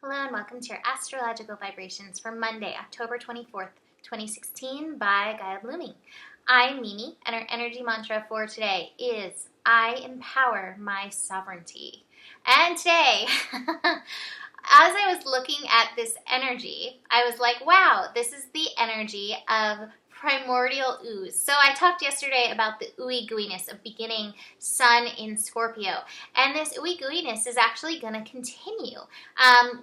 Hello and welcome to your astrological vibrations for Monday, October 24th, 2016 by Gaia Blooming. I'm Mimi, and our energy mantra for today is I empower my sovereignty. And today, as I was looking at this energy, I was like, wow, this is the energy of primordial ooze. So I talked yesterday about the ooey gooiness of beginning sun in Scorpio, and this ooey gooiness is actually going to continue.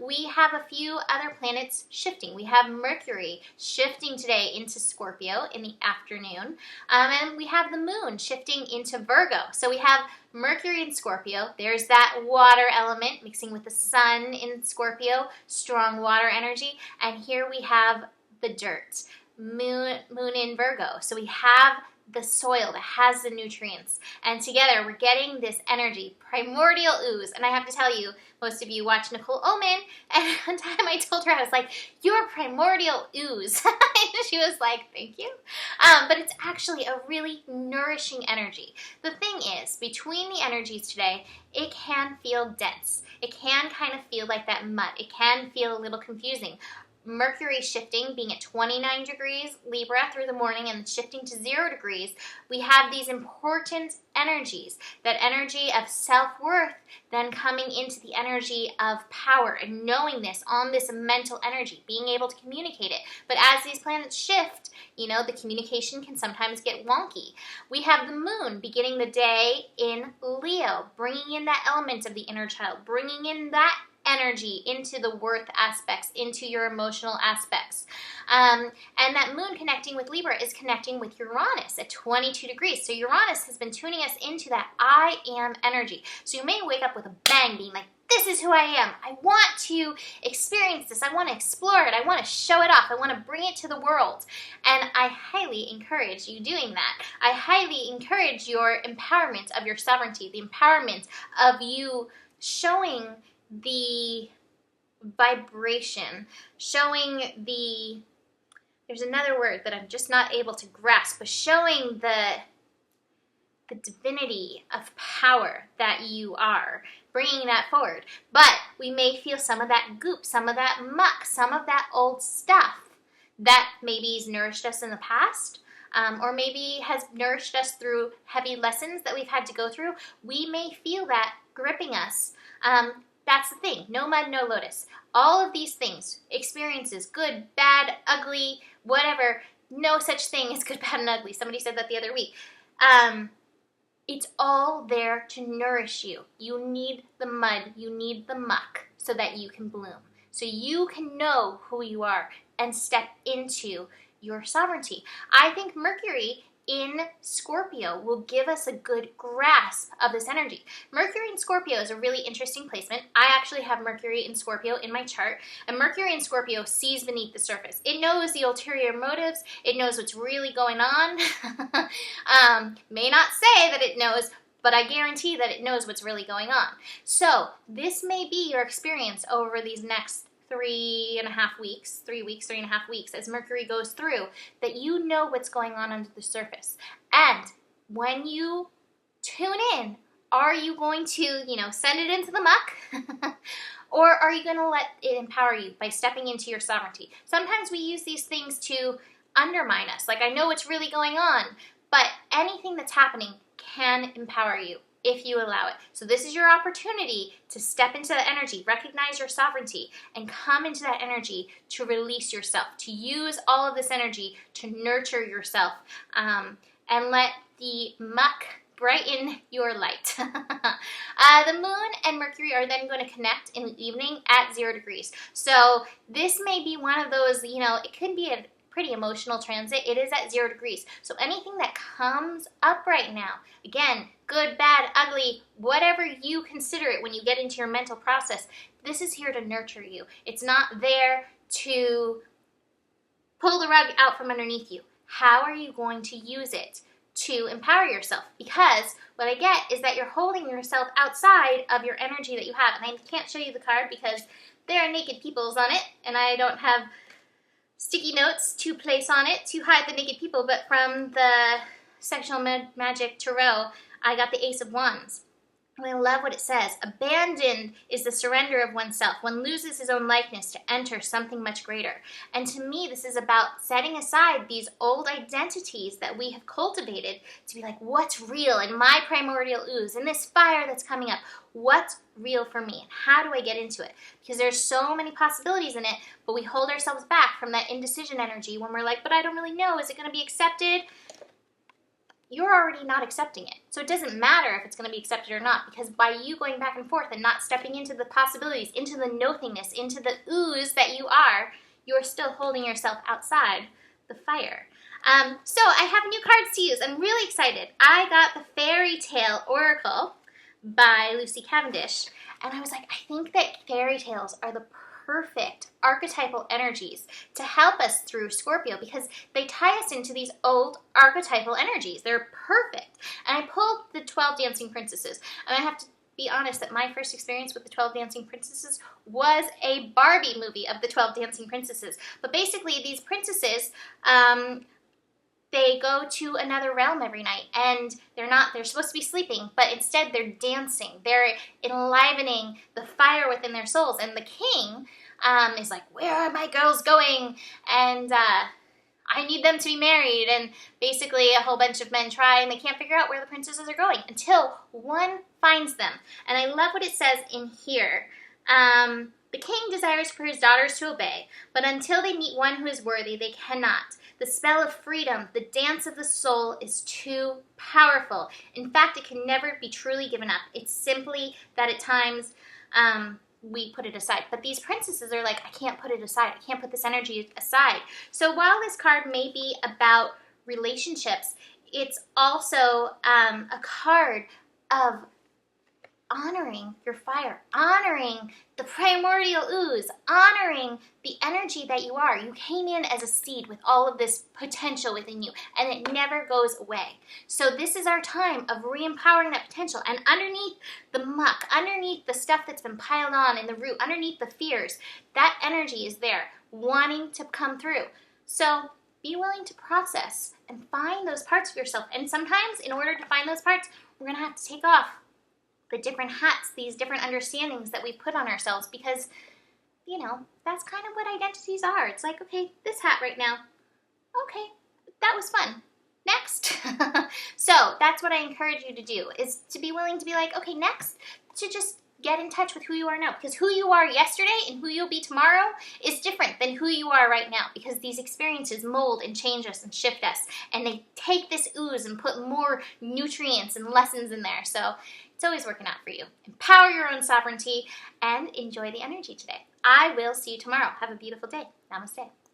We have a few other planets shifting. We have Mercury shifting today into Scorpio in the afternoon, and we have the moon shifting into Virgo. So we have Mercury in Scorpio, there's that water element mixing with the sun in Scorpio, strong water energy, and here we have the dirt. Moon in Virgo. So we have the soil that has the nutrients, and together we're getting this energy, primordial ooze. And I have to tell you, most of you watch Nicole Oman, and one time I told her, I was like, you're primordial ooze. And she was like, thank you. But it's actually a really nourishing energy. The thing is, between the energies today, it can feel dense. It can kind of feel like that mud. It can feel a little confusing. Mercury shifting, being at 29 degrees Libra through the morning and shifting to 0 degrees, we have these important energies. That energy of self-worth then coming into the energy of power and knowingness on this mental energy, being able to communicate it. But as these planets shift, the communication can sometimes get wonky. We have the moon beginning the day in Leo, bringing in that element of the inner child, bringing in that energy into the worth aspects, into your emotional aspects. And that moon connecting with Libra is connecting with Uranus at 22 degrees. So Uranus has been tuning us into that I am energy. So you may wake up with a bang being like, this is who I am. I want to experience this. I want to explore it. I want to show it off. I want to bring it to the world. And I highly encourage you doing that. I highly encourage your empowerment of your sovereignty, the empowerment of you showing the vibration, showing there's another word that I'm just not able to grasp, but showing the divinity of power that you are, bringing that forward. But we may feel some of that goop, some of that muck, some of that old stuff that maybe has nourished us in the past, or maybe has nourished us through heavy lessons that we've had to go through. We may feel that gripping us. That's the thing. No mud, no lotus. All of these things, experiences, good, bad, ugly, whatever, no such thing as good, bad, and ugly. Somebody said that the other week. It's all there to nourish you. You need the mud, you need the muck so that you can bloom. So you can know who you are and step into your sovereignty. I think Mercury in Scorpio will give us a good grasp of this energy. Mercury in Scorpio is a really interesting placement. I actually have Mercury in Scorpio in my chart, and Mercury in Scorpio sees beneath the surface. It knows the ulterior motives. It knows what's really going on. May not say that it knows, but I guarantee that it knows what's really going on. So this may be your experience over these next 3.5 weeks, 3 weeks, 3.5 weeks, as Mercury goes through, that you know what's going on under the surface. And when you tune in, are you going to, send it into the muck? Or are you going to let it empower you by stepping into your sovereignty? Sometimes we use these things to undermine us. Like, I know what's really going on, but anything that's happening can empower you if you allow it. So this is your opportunity to step into that energy, recognize your sovereignty, and come into that energy to release yourself, to use all of this energy to nurture yourself, and let the muck brighten your light. The moon and Mercury are then going to connect in the evening at 0 degrees. So this may be one of those, it could be a pretty emotional transit. It is at 0 degrees. So anything that comes up right now, again, good, bad, ugly, whatever you consider it when you get into your mental process, this is here to nurture you. It's not there to pull the rug out from underneath you. How are you going to use it to empower yourself? Because what I get is that you're holding yourself outside of your energy that you have. And I can't show you the card because there are naked peoples on it, and I don't have sticky notes to place on it to hide the naked people, but from the Sectional Magic Tarot, I got the Ace of Wands. And I love what it says. Abandoned is the surrender of oneself. One loses his own likeness to enter something much greater. And to me, this is about setting aside these old identities that we have cultivated to be like, what's real in my primordial ooze, in this fire that's coming up? What's real for me? And how do I get into it? Because there's so many possibilities in it, but we hold ourselves back from that indecision energy when we're like, but I don't really know. Is it going to be accepted? You're already not accepting it. So it doesn't matter if it's going to be accepted or not, because by you going back and forth and not stepping into the possibilities, into the nothingness, into the ooze that you are, you're still holding yourself outside the fire. So I have new cards to use. I'm really excited. I got the Fairy Tale Oracle by Lucy Cavendish, and I was like, I think that fairy tales are the perfect archetypal energies to help us through Scorpio, because they tie us into these old archetypal energies. They're perfect. And I pulled the 12 Dancing Princesses, and I have to be honest that my first experience with the 12 Dancing Princesses was a Barbie movie of the 12 Dancing Princesses. But basically, these princesses, they go to another realm every night, and they're supposed to be sleeping, but instead they're dancing. They're enlivening the fire within their souls. And the king is like, where are my girls going? And I need them to be married. And basically a whole bunch of men try, and they can't figure out where the princesses are going until one finds them. And I love what it says in here. The king desires for his daughters to obey, but until they meet one who is worthy, they cannot. The spell of freedom, the dance of the soul, is too powerful. In fact, it can never be truly given up. It's simply that at times we put it aside. But these princesses are like, I can't put it aside. I can't put this energy aside. So while this card may be about relationships, it's also a card of honoring your fire, honoring the primordial ooze, honoring the energy that you are. You came in as a seed with all of this potential within you, and it never goes away. So this is our time of re-empowering that potential. And underneath the muck, underneath the stuff that's been piled on in the root, underneath the fears, that energy is there, wanting to come through. So be willing to process and find those parts of yourself. And sometimes, in order to find those parts, we're going to have to take off the different hats, these different understandings that we put on ourselves, because, you know, that's kind of what identities are. It's like, okay, this hat right now, okay, that was fun. Next. So that's what I encourage you to do, is to be willing to be like, okay, next, to just get in touch with who you are now, because who you are yesterday and who you'll be tomorrow is different than who you are right now, because these experiences mold and change us and shift us, and they take this ooze and put more nutrients and lessons in there. So it's always working out for you. Empower your own sovereignty and enjoy the energy today. I will see you tomorrow. Have a beautiful day. Namaste.